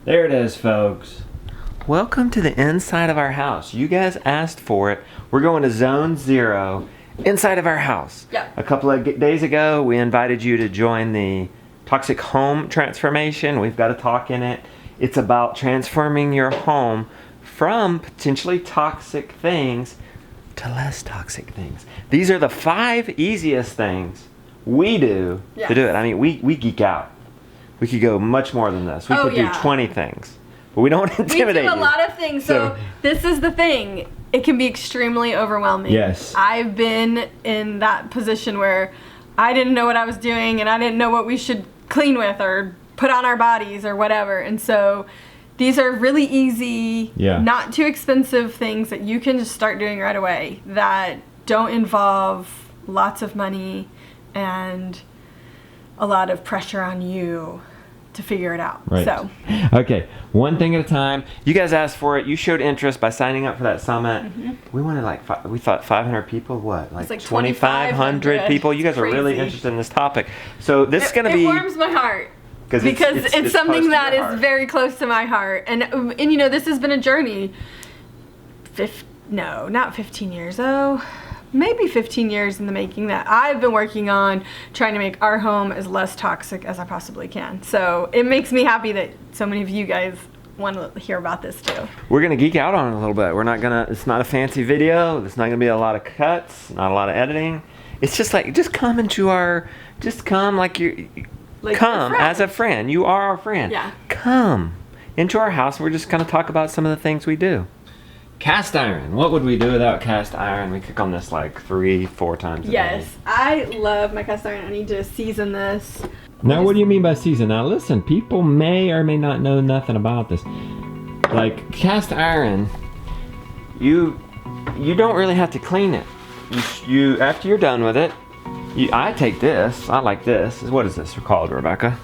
There it is, folks. Welcome to the inside of our house. You guys asked for it. We're going to Zone 0 inside of our house. Yeah. A couple of days ago, we invited you to join the Toxic Home Transformation. We've got a talk in it. It's about transforming your home from potentially toxic things to less toxic things. These are the 5 easiest things we do to do it. I mean, we geek out. We could go much more than this. We could do 20 things. But we don't want to intimidate you. We do a lot of things. So this is the thing. It can be extremely overwhelming. Yes. I've been in that position where I didn't know what I was doing and I didn't know what we should clean with or put on our bodies or whatever. And so these are really easy, not too expensive things that you can just start doing right away that don't involve lots of money and a lot of pressure on you to figure it out. Right. So, okay, one thing at a time. You guys asked for it. You showed interest by signing up for that summit. We wanted we thought 500 people. What? Like 2,500 people. You guys are really interested in this topic. So this is going to be. It warms my heart. Because it's something that is very close to my heart. And you know, this has been a journey. Not 15 years. Maybe 15 years in the making that I've been working on trying to make our home as less toxic as I possibly can. So it makes me happy that so many of you guys want to hear about this too. We're gonna geek out on it a little bit. It's not a fancy video. It's not gonna be a lot of cuts, not a lot of editing. It's just like, come as a friend. You are our friend. Yeah. Come into our house. We're just gonna talk about some of the things we do. Cast iron. What would we do without cast iron? We cook on this like 3-4 times a day. Yes, I love my cast iron. I need to season this. Now, what do you mean by season? Now, listen, people may or may not know nothing about this. Like cast iron, you don't really have to clean it. You after you're done with it, I take this. I like this. What is this called, Rebecca?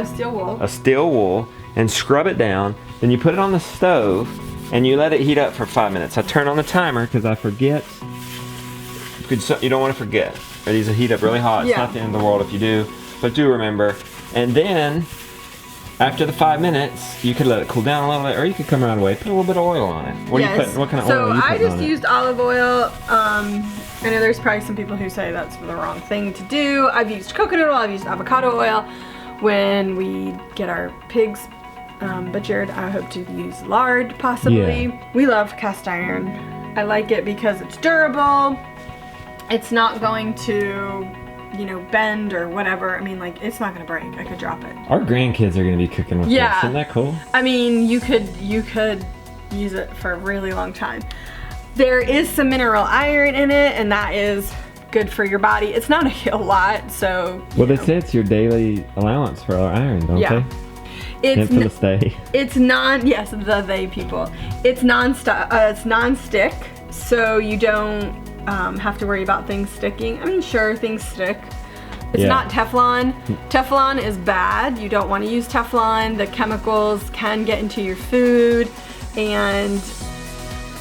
Steel wool. A steel wool, and scrub it down. Then you put it on the stove. And you let it heat up for 5 minutes. I turn on the timer because I forget. You don't want to forget. These will heat up really hot. It's not the end of the world if you do, but do remember. And then, after the 5 minutes, you could let it cool down a little bit, or you could come right away. Put a little bit of oil on it. What kind of oil are you putting on it? So I just used olive oil. I know there's probably some people who say that's the wrong thing to do. I've used coconut oil. I've used avocado oil. When we get our pigs butchered, I hope to use lard possibly. We love cast iron. I like it because it's durable. It's not going to, bend or whatever. I mean, like, it's not going to break. I could drop it. Our grandkids are going to be cooking with this. Isn't that cool? I mean, you could use it for a really long time. There is some mineral iron in it, and that is good for your body. It's not a lot, so. Well, they say it's your daily allowance for iron, don't they? It's the they people. It's non-stick, so you don't have to worry about things sticking. I mean, sure, things stick. It's not Teflon. Teflon is bad. You don't want to use Teflon. The chemicals can get into your food, and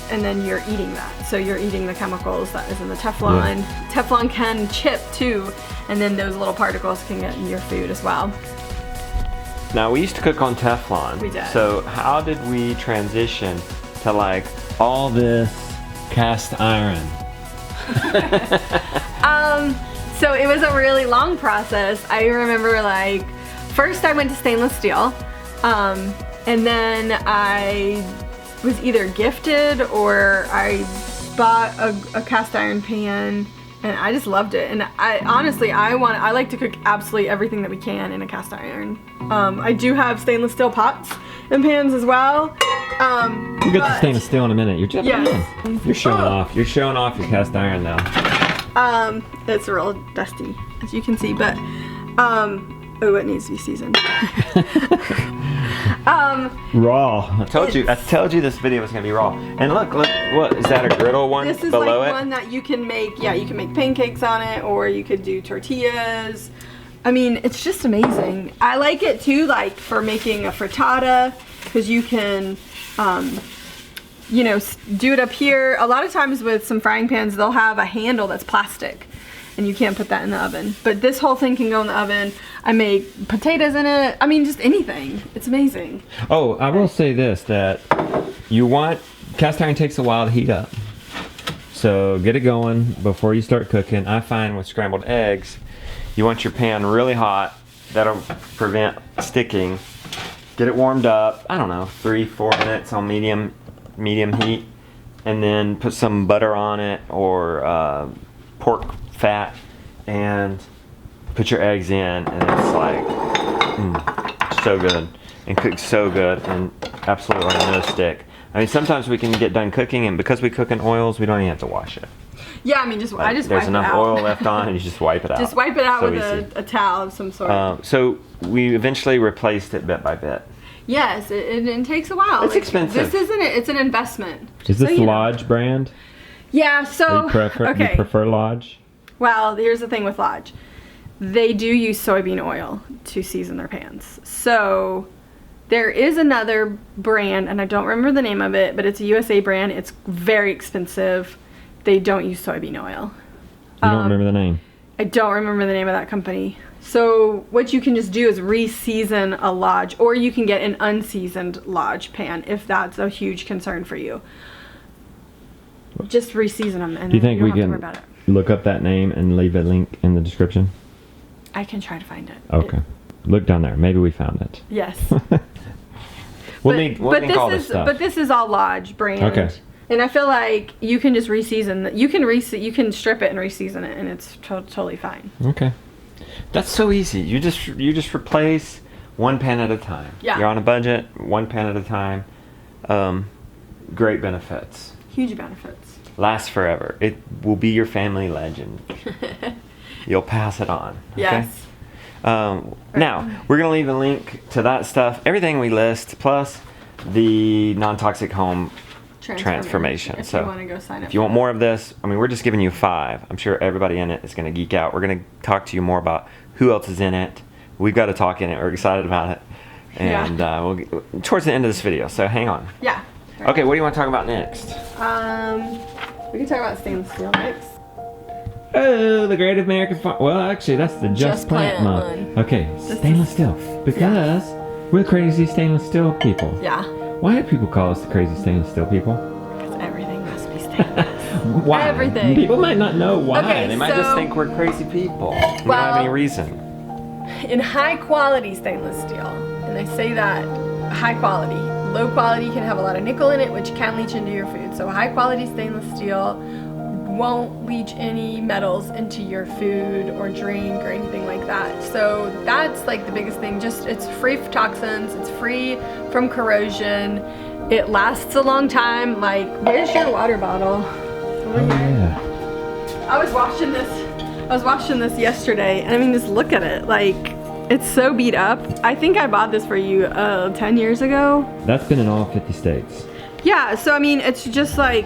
then you're eating that. So you're eating the chemicals that is in the Teflon. Teflon can chip too, and then those little particles can get in your food as well. Now, we used to cook on Teflon. We did. So how did we transition to like all this cast iron? So it was a really long process. I remember first I went to stainless steel, and then I was either gifted or I bought a cast iron pan. And I just loved it. And I like to cook absolutely everything that we can in a cast iron. I do have stainless steel pots and pans as well. We'll get to stainless steel in a minute. You're jumping in. You're showing off. You're showing off your cast iron now. It's real dusty, as you can see, but it needs to be seasoned. Raw. I told you this video was gonna be raw. And look, what is that, a griddle one? This is below like it? One that you can make. Yeah, you can make pancakes on it, or you could do tortillas. I mean, it's just amazing. I like it too, like for making a frittata, because you can, do it up here. A lot of times with some frying pans, they'll have a handle that's plastic. and you can't put that in the oven. But this whole thing can go in the oven. I make potatoes in it. I mean, just anything. It's amazing. Oh, I will say this, that cast iron takes a while to heat up. So get it going before you start cooking. I find with scrambled eggs, you want your pan really hot. That'll prevent sticking. Get it warmed up, I don't know, 3-4 minutes on medium heat. And then put some butter on it or pork fat and put your eggs in, and it's like so good and cooks so good and absolutely no stick. I mean, sometimes we can get done cooking, and because we cook in oils, we don't even have to wash it. Yeah, I mean, I just wipe it out. There's enough oil left on, and you just wipe it out. Just wipe it out So with a towel of some sort. So we eventually replaced it bit by bit. Yes, it takes a while. It's expensive. This isn't it. It's an investment. Is this Lodge brand? Yeah. So You prefer Lodge? Well, here's the thing with Lodge. They do use soybean oil to season their pans. So there is another brand, and I don't remember the name of it, but it's a USA brand. It's very expensive. They don't use soybean oil. You don't remember the name? I don't remember the name of that company. So what you can just do is re-season a Lodge, or you can get an unseasoned Lodge pan if that's a huge concern for you. Just re-season them, and Do you think don't we have to worry can about it. look up that name and leave a link in the description? I can try to find it. Okay. Look down there. Maybe we found it. Yes. We'll link all this stuff. But this is all Lodge brand. Okay. And I feel like you can just re-season. You can strip it and re-season it, and it's totally fine. Okay. That's so easy. You just replace one pan at a time. Yeah. You're on a budget, one pan at a time. Great benefits. Huge benefits. Lasts forever. It will be your family legend. You'll pass it on. Okay? Yes. Now, we're going to leave a link to that stuff, everything we list, plus the non-toxic home transformation. If So you want to go sign up. if you want more of this, I mean, we're just giving you 5. I'm sure everybody in it is going to geek out. We're going to talk to you more about who else is in it. We've got to talk in it. We're excited about it. And we'll get towards the end of this video, so hang on. Yeah. Okay, what do you want to talk about next? We can talk about stainless steel next. Oh, the Great American Farm. Well, actually, that's the Just Plant Month. one. Okay, stainless steel. Because we're crazy stainless steel people. Yeah. Why do people call us the crazy stainless steel people? Because everything must be stainless. Why? Everything. People might not know why. Okay, They might just so- think we're crazy people. We don't Well- have any reason. In high quality stainless steel, and I say that high quality. Low quality can have a lot of nickel in it, which can leach into your food. So high quality stainless steel won't leach any metals into your food or drink or anything like that. So that's like the biggest thing. Just it's free from toxins, it's free from corrosion, it lasts a long time. Like, where's your water bottle? Oh, yeah. I was watching this yesterday, and I mean, just look at it. Like, it's so beat up. I think I bought this for you 10 years ago. That's been in all 50 states. Yeah, so I mean, it's just like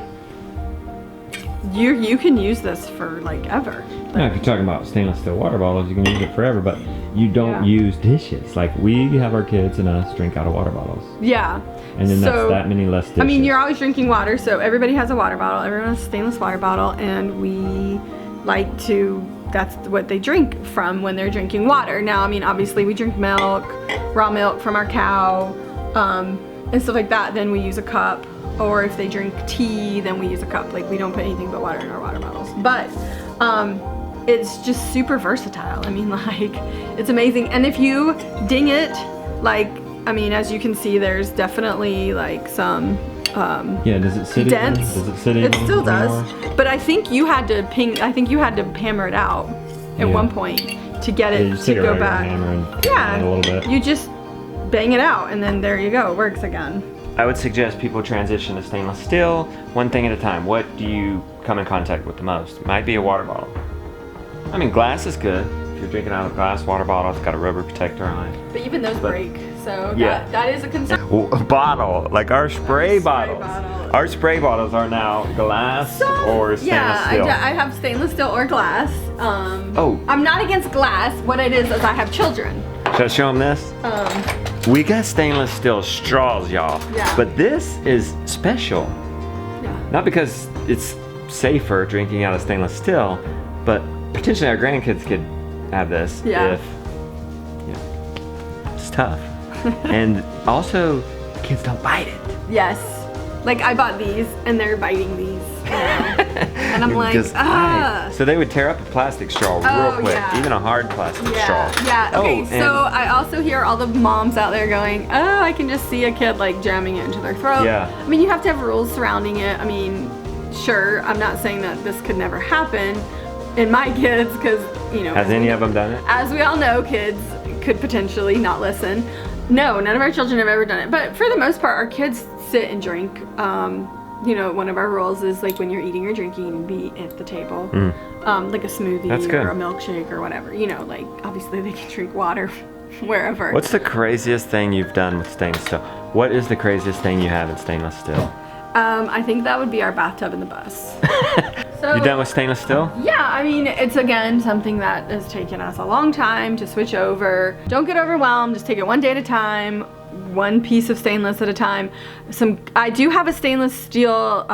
you can use this for like ever. Now, if you're talking about stainless steel water bottles, you can use it forever, but you don't use dishes. Like, we have our kids and us drink out of water bottles. Yeah. And then So, that's that many less dishes. I mean, you're always drinking water, so everybody has a water bottle. Everyone has a stainless water bottle, and we like to, that's what they drink from when they're drinking water. Now, I mean, obviously we drink milk, raw milk from our cow, and stuff like that. Then we use a cup, or if they drink tea, then we use a cup. Like, we don't put anything but water in our water bottles. But it's just super versatile. I mean, like, it's amazing. And if you ding it, like, I mean, as you can see, there's definitely like some yeah, does it sit dents. in? Does it sit in? It still does. anymore? But I think you had to hammer it out at Yeah. one point to get Yeah, it you to stick a go regular back. hammer and Yeah, a little bit. you just bang it out, and then there you go. It works again. I would suggest people transition to stainless steel, one thing at a time. What do you come in contact with the most? Might be a water bottle. I mean, glass is good. If you're drinking out of a glass water bottle, it's got a rubber protector on it. But even those break, so Yeah. that is a concern. Well, a bottle, like our spray bottles. bottle. Our spray bottles are now glass or stainless Yeah, steel. I have stainless steel or glass. Oh. I'm not against glass. What it is I have children. Should I show them this? We got stainless steel straws, y'all. Yeah. But this is special. Yeah. Not because it's safer drinking out of stainless steel, but potentially our grandkids could have this Yeah. if, you know, it's tough. And also, kids don't bite it. Yes. Like I bought these and they're biting these. And I'm like, Just ah. bite. So they would tear up a plastic straw Oh, real quick, yeah. even a hard plastic straw. Yeah. Okay. Oh, So I also hear all the moms out there going, "Oh, I can just see a kid like jamming it into their throat." Yeah. I mean, you have to have rules surrounding it. I mean, sure. I'm not saying that this could never happen in my kids, because you know. Has any of them done it? As we all know, kids could potentially not listen. No, none of our children have ever done it. But for the most part, our kids sit and drink. You know, one of our rules is like when you're eating or drinking, be at the table. Like a smoothie That's good. or a milkshake or whatever. You know, like obviously they can drink water wherever. What's the craziest thing you've done with stainless steel? What is the craziest thing you have in stainless steel? I think that would be our bathtub in the bus. So, You done with stainless steel? Yeah, I mean, it's again something that has taken us a long time to switch over. Don't get overwhelmed, just take it one day at a time, one piece of stainless at a time. I do have a stainless steel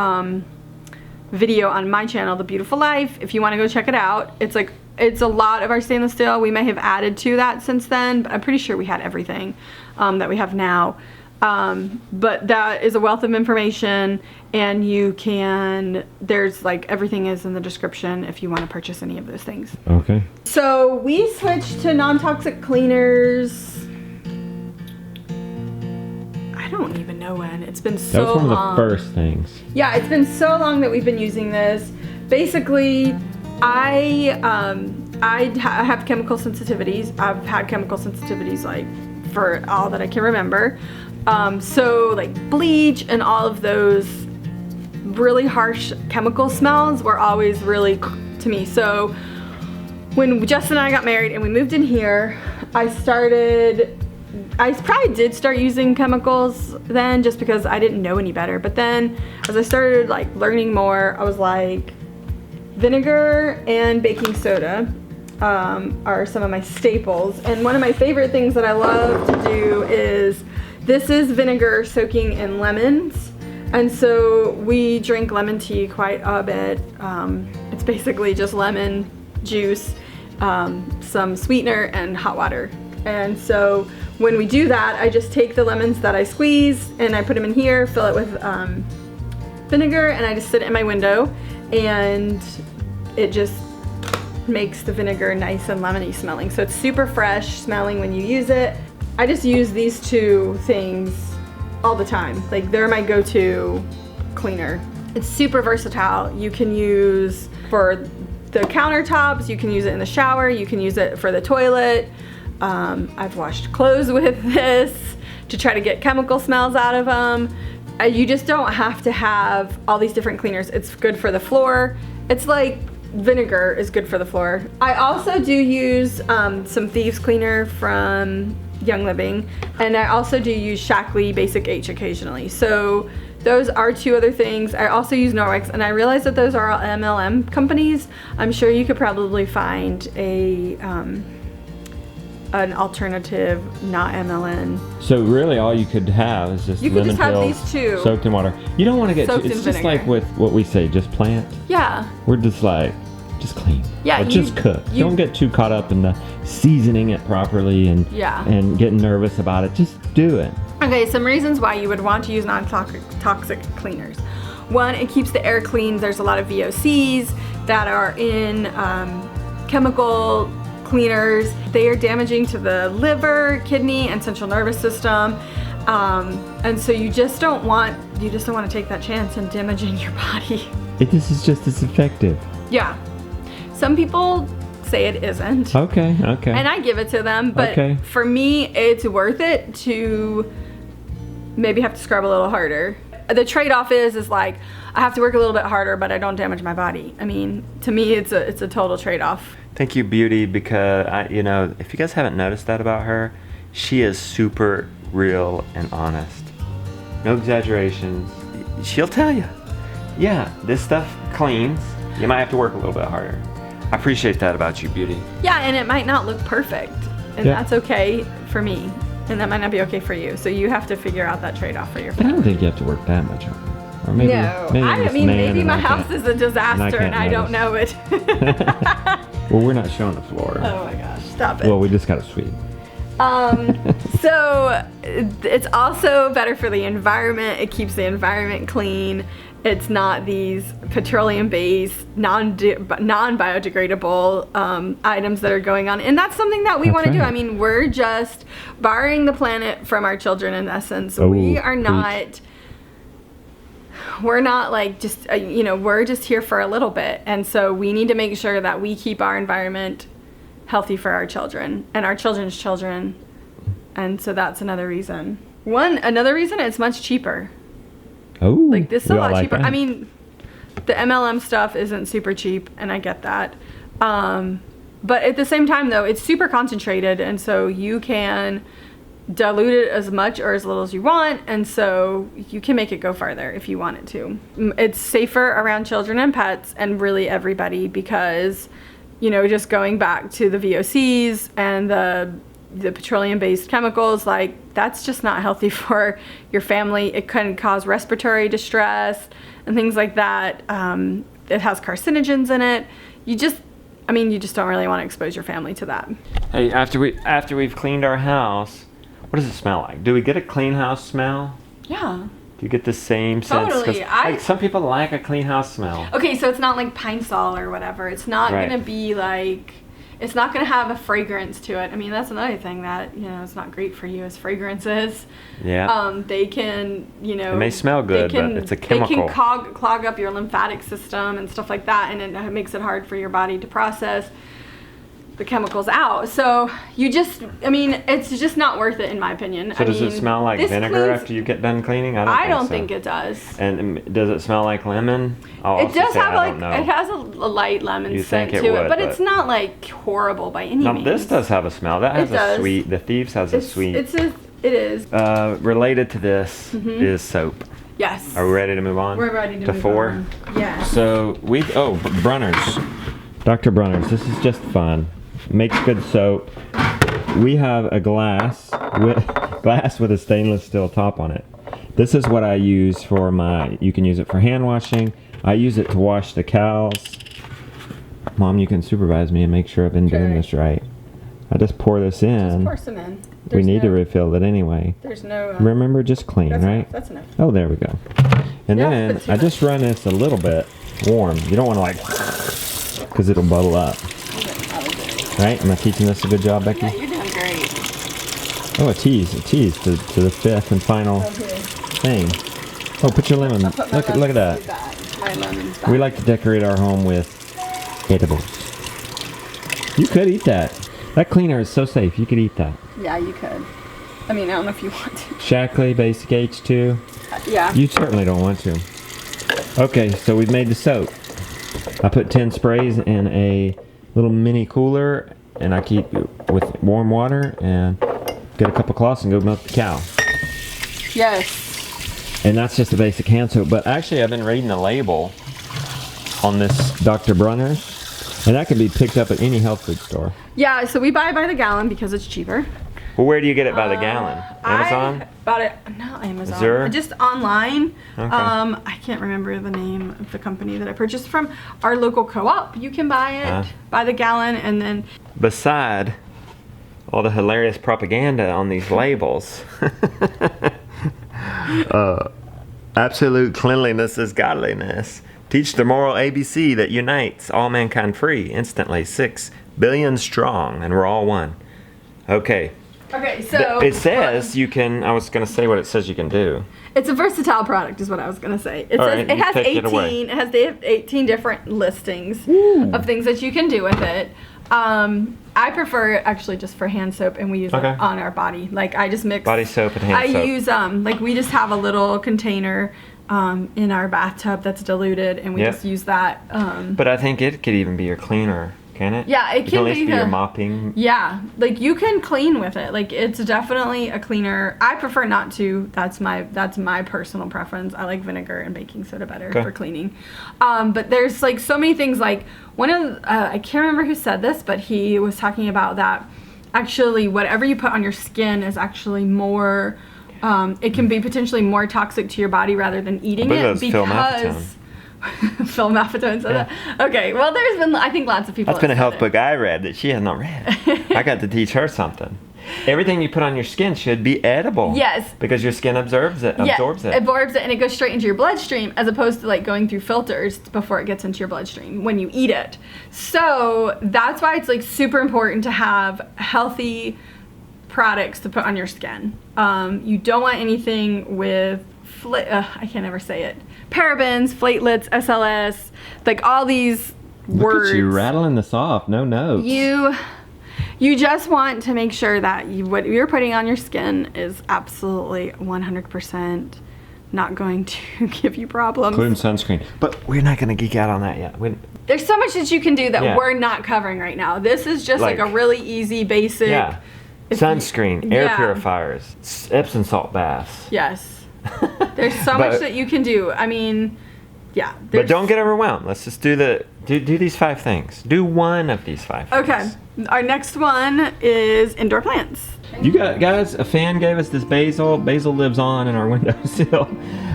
video on my channel, The Beautiful Life, if you want to go check it out. It's a lot of our stainless steel. We may have added to that since then, but I'm pretty sure we had everything that we have now. But that is a wealth of information, and there's like everything is in the description if you want to purchase any of those things. Okay. So we switched to non-toxic cleaners. I don't even know when. It's been so That was one long. of the first things. Yeah, it's been so long that we've been using this. Basically, I have chemical sensitivities. I've had chemical sensitivities like for all that I can remember. So like bleach and all of those really harsh chemical smells were always really to me. So when Justin and I got married and we moved in here, I probably did start using chemicals then just because I didn't know any better. But then as I started like learning more, I was like, vinegar and baking soda are some of my staples. And one of my favorite things that I love to do is, this is vinegar soaking in lemons. And so we drink lemon tea quite a bit. It's basically just lemon juice, some sweetener and hot water. And so when we do that, I just take the lemons that I squeeze and I put them in here, fill it with vinegar, and I just sit it in my window, and it just makes the vinegar nice and lemony smelling. So it's super fresh smelling when you use it. I just use these two things all the time. Like they're my go-to cleaner. It's super versatile. You can use for the countertops, you can use it in the shower, you can use it for the toilet. I've washed clothes with this to try to get chemical smells out of them. You just don't have to have all these different cleaners. It's good for the floor. It's like vinegar is good for the floor. I also do use some Thieves Cleaner from Young Living, and I also do use Shackley Basic H occasionally. So those are two other things. I also use Norwex, and I realize that those are all MLM companies. I'm sure you could probably find an alternative, not MLN. So really all you could have is just You could lemon just have pills these two. soaked in water. You don't want to get Soaked too, it's in just vinegar. like with what we say, just plant. Yeah. We're just like, just clean. Yeah, Or just cook. Don't get too caught up in the seasoning it properly and getting nervous about it. Just do it. Okay, some reasons why you would want to use non-toxic cleaners. One, it keeps the air clean. There's a lot of VOCs that are in chemical cleaners. They are damaging to the liver, kidney, and central nervous system. And so you just don't want to take that chance in damaging your body. This is just as effective. Yeah. Some people say it isn't. Okay. And I give it to them, but for me, it's worth it to maybe have to scrub a little harder. The trade-off is like, I have to work a little bit harder, but I don't damage my body. I mean, to me, it's a total trade-off. Thank you, Beauty, because if you guys haven't noticed that about her, she is super real and honest. No exaggerations. She'll tell you, yeah, this stuff cleans. You might have to work a little bit harder. I appreciate that about you, Beauty. Yeah, and it might not look perfect, and that's okay for me, and that might not be okay for you. So you have to figure out that trade-off for your I family. don't think you have to work that much harder. Or maybe, Maybe my house is a disaster and I don't know it. Well, we're not showing the floor. Oh my gosh, stop it. Well, we just got a sweep. So it's also better for the environment. It keeps the environment clean. It's not these petroleum-based, non-biodegradable items that are going on. And that's something that we want to do. I mean, we're just borrowing the planet from our children in essence. Oh, we are not... We're not like just, we're just here for a little bit. And so we need to make sure that we keep our environment healthy for our children and our children's children. And so that's another reason. Another reason, it's much cheaper. Oh, Like this is a we all lot like cheaper. that. I mean, the MLM stuff isn't super cheap, and I get that. But at the same time, though, it's super concentrated, and so you can dilute it as much or as little as you want, and so you can make it go farther if you want it to. It's safer around children and pets and really everybody because, just going back to the VOCs and the petroleum-based chemicals, like that's just not healthy for your family. It can cause respiratory distress and things like that. It has carcinogens in it. You just don't really want to expose your family to that. Hey, after we've cleaned our house, what does it smell like? Do we get a clean house smell? Yeah. Do you get the same sense? 'Cause, Totally. like, some people like a clean house smell. Okay, so it's not like Pine Sol or whatever. It's not Right. gonna be like, it's not gonna have a fragrance to it. I mean, that's another thing that, it's not great for you is fragrances. Yeah. They can, It may smell good, but it's a chemical. They can clog up your lymphatic system and stuff like that, and it makes it hard for your body to process the chemicals out. So it's just not worth it in my opinion. So does it smell like this vinegar cleans- after you get done cleaning? I don't so. think it does. And does it smell like lemon? I'll It also does say have I don't know. it has a light lemon You scent think to it it, would, but but- it's not like horrible by any No, means. this does have a smell. That has It does. a sweet. The Thieves has a sweet. It is. Related to this is soap. Yes. Are we ready to move on? We're ready to move 4? on. Yeah. So Brunner's. Dr. Brunner's. This is just fun. Makes good soap. We have a glass with a stainless steel top on it. This is what I use for you can use it for hand washing. I use it to wash the cows. Mom, you can supervise me and make sure I've been doing this right. I just pour this in. Just pour some in. We need to refill it anyway. There's no. Remember, just clean, That's right? enough. That's enough. Oh, there we go. And Yeah, then put too I just run this a little bit warm. You don't want to because it'll bubble up. Right? Am I teaching this a good job, Becky? Yeah, you're doing great. Oh, a tease to the fifth and final thing. Oh, put your lemon. Look at that. My lemon's back. We like to decorate our home with edibles. You could eat that. That cleaner is so safe. You could eat that. Yeah, you could. I mean, I don't know if you want to. Shackley Basic H2. Yeah. You certainly don't want to. Okay, so we've made the soap. I put 10 sprays in a little mini cooler, and I keep it with warm water and get a couple cloths and go milk the cow. Yes. And that's just a basic hand soap. But actually, I've been reading the label on this Dr. Brunner's, and that can be picked up at any health food store. Yeah, so we buy it by the gallon because it's cheaper. Well, where do you get it by the gallon? Amazon? I bought it, not Amazon. Zur? Just online. Okay. I can't remember the name of the company that I purchased from. Our local co-op, you can buy it by the gallon, and then Beside all the hilarious propaganda on these labels, absolute cleanliness is godliness. Teach the moral ABC that unites all mankind free instantly. 6 billion strong, and we're all one. Okay. okay, so It says you can. I was going to say what it says you can do. it's a versatile product, is what I was gonna say. It All says right, it you has take it away. 18. It has 18 different listings of things that you can do with it. I prefer it actually just for hand soap, and we use Okay. it on our body. Like I just mix Body soap and hand soap. I use like we just have a little container in our bathtub that's diluted, and we Yep. just use that. But I think it could even be your cleaner, can it? Yeah, it It can at least be be your the- mopping. Yeah, like you can clean with it. Like it's definitely a cleaner. I prefer not to. That's my personal preference. I like vinegar and baking soda better Okay. for cleaning. But there's like so many things. Like one of I can't remember who said this, but he was talking about that. Actually, whatever you put on your skin is actually more. It can be potentially more toxic to your body rather than eating believe it that's philomethicone. because. Phil Maffetone said that. Okay, well, there's been, I think, lots of people. That's been a that health said book I read that she had not read. I got to teach her something. Everything you put on your skin should be edible. Yes. Because your skin absorbs it. It absorbs it, and it goes straight into your bloodstream, as opposed to like going through filters before it gets into your bloodstream when you eat it. So that's why it's like super important to have healthy products to put on your skin. You don't want anything with I can't ever say it. Parabens, platelets, SLS, like all these words. Look at you rattling this off. No notes. You just want to make sure that what you're putting on your skin is absolutely 100% not going to give you problems. Including sunscreen. But we're not going to geek out on that yet. There's so much that you can do that we're not covering right now. This is just like a really easy, basic. Yeah. Sunscreen, air purifiers, Epsom salt baths. Yes. There's so much that you can do. I mean, yeah. But don't get overwhelmed. Let's just do these 5 things. Do one of these 5 things. Okay. Our next one is indoor plants. You got, guys, a fan gave us this basil. Basil lives on in our windowsill.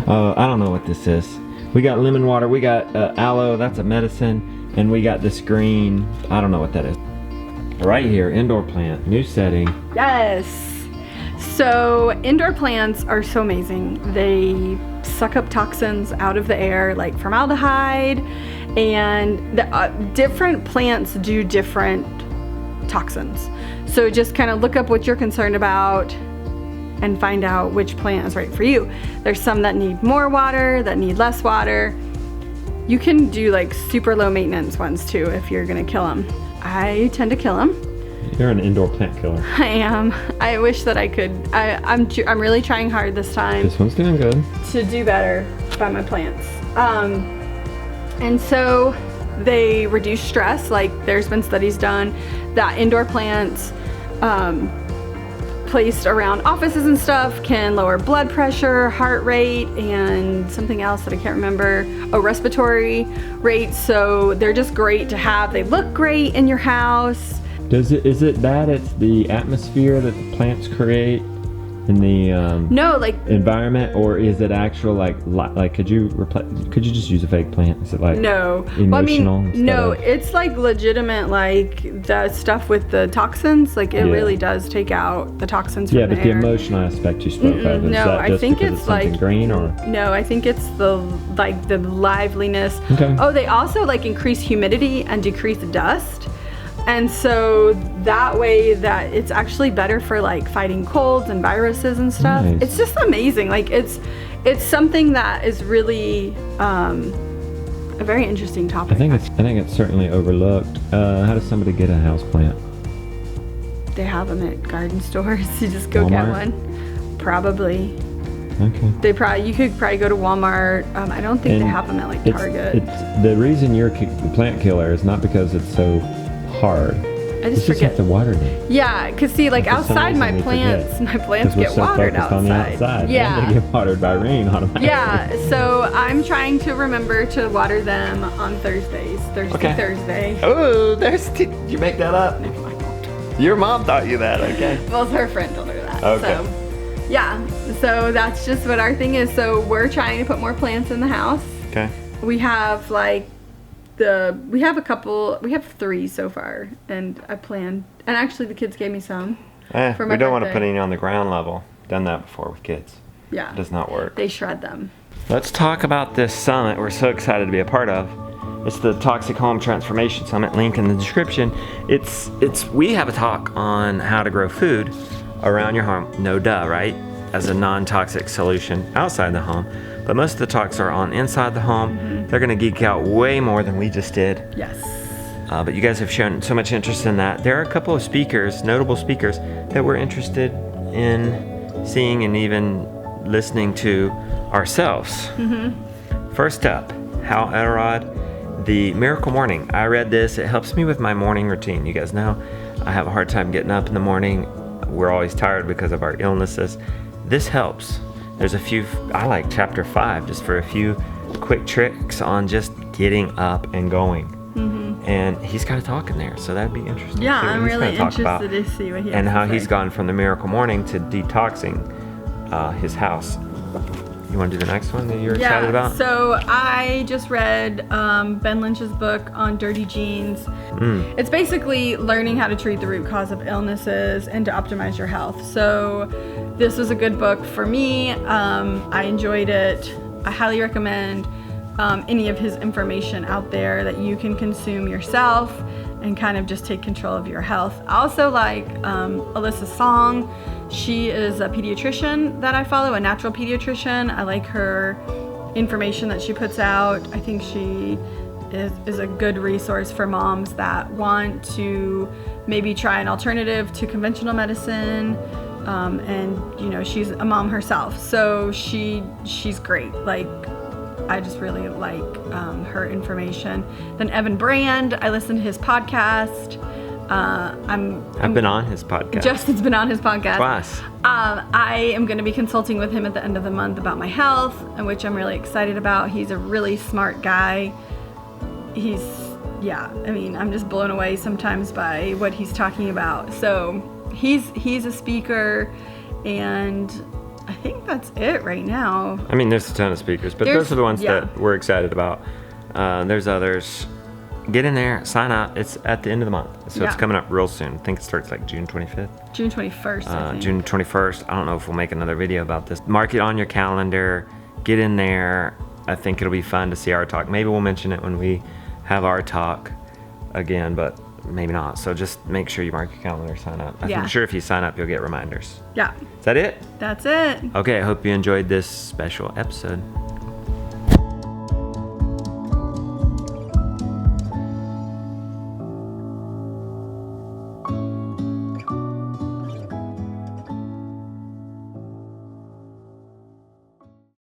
I don't know what this is. We got lemon water. We got aloe. That's a medicine. And we got this green. I don't know what that is. Right here, indoor plant, new setting. Yes. So indoor plants are so amazing. They suck up toxins out of the air, like formaldehyde, and different plants do different toxins. So just kind of look up what you're concerned about and find out which plant is right for you. There's some that need more water, that need less water. You can do like super low maintenance ones too if you're gonna kill them. I tend to kill them. You're an indoor plant killer. I am. I wish that I could. I'm really trying hard this time. This one's doing good. To do better by my plants. And so they reduce stress. Like there's been studies done that indoor plants placed around offices and stuff can lower blood pressure, heart rate, and something else that I can't remember. Respiratory rate. So they're just great to have. They look great in your house. Is it that it's the atmosphere that the plants create in the no, like environment, or is it actual like could you just use a fake plant? Is it like no emotional? Well, I mean, no, it's like legitimate, like the stuff with the toxins, like it really does take out the toxins from the air. Yeah, but the emotional aspect you spoke of, is that I just think because it's something like green, or no, I think it's the liveliness. Okay. Oh, they also like increase humidity and decrease dust. And so that way that it's actually better for like fighting colds and viruses and stuff. Nice. It's just amazing. Like it's something that is really a very interesting topic. I think it's certainly overlooked. How does somebody get a house plant? They have them at garden stores. You just go Walmart? get one. Probably. Okay. You could probably go to Walmart. I don't think they have them at like Target. It's the reason you're a plant killer is not because it's so hard. I just just have to water them. Yeah, because see, like outside, my plants get watered outside. On the outside. Yeah. And they get watered by rain automatically. Yeah, so I'm trying to remember to water them on Thursdays. Thursday. Oh, did you make that up? Your mom taught you that, okay? Well, her friend told her that. Okay. So, yeah, so that's just what our thing is. So we're trying to put more plants in the house. Okay. We have like we have 3 so far, and I planned, and actually the kids gave me some for my we don't want to birthday. put any on the ground level. Done that before with kids. Yeah. It does not work. They shred them. Let's talk about this summit we're so excited to be a part of. It's the Toxic Home Transformation Summit, link in the description. We have a talk on how to grow food around your home. No duh, right? As a non-toxic solution outside the home. But most of the talks are on inside the home. Mm-hmm. They're gonna geek out way more than we just did. Yes. But you guys have shown so much interest in that. There are a couple of speakers, notable speakers, that we're interested in seeing and even listening to ourselves. Mm-hmm. First up, Hal Elrod, The Miracle Morning. I read this. It helps me with my morning routine. You guys know I have a hard time getting up in the morning. We're always tired because of our illnesses. This helps. There's a few, I like chapter 5, just for a few quick tricks on just getting up and going. Mm-hmm. And he's got a talk in there, so that'd be interesting. Yeah, to see what I'm he's really gonna talk about, interested to see what he has and to how say. he's gone from the Miracle Morning to detoxing his house. You want to do the next one that you're excited about? So I just read Ben Lynch's book on dirty jeans. It's basically learning how to treat the root cause of illnesses and to optimize your health. So this was a good book for me. I enjoyed it. I highly recommend any of his information out there that you can consume yourself and kind of just take control of your health. I also like Alyssa Song. She is a pediatrician that I follow, a natural pediatrician. I like her information that she puts out. I think she is a good resource for moms that want to maybe try an alternative to conventional medicine. And you know, she's a mom herself, so she's great. Like, I just really like her information. Then Evan Brand, I listen to his podcast. I've been on his podcast. Justin's been on his podcast. Twice. I am going to be consulting with him at the end of the month about my health, and which I'm really excited about. He's a really smart guy. I'm just blown away sometimes by what he's talking about. So he's a speaker, and I think that's it right now. I mean, there's a ton of speakers, but those are the ones that we're excited about. There's others. Get in there, sign up. It's at the end of the month, so it's coming up real soon. I think it starts like June 25th. June 21st, I think. June 21st. I don't know if we'll make another video about this. Mark it on your calendar. Get in there. I think it'll be fun to see our talk. Maybe we'll mention it when we have our talk again, but maybe not. So just make sure you mark your calendar, sign up. I'm sure if you sign up, you'll get reminders. Yeah. Is that it? That's it. Okay, I hope you enjoyed this special episode.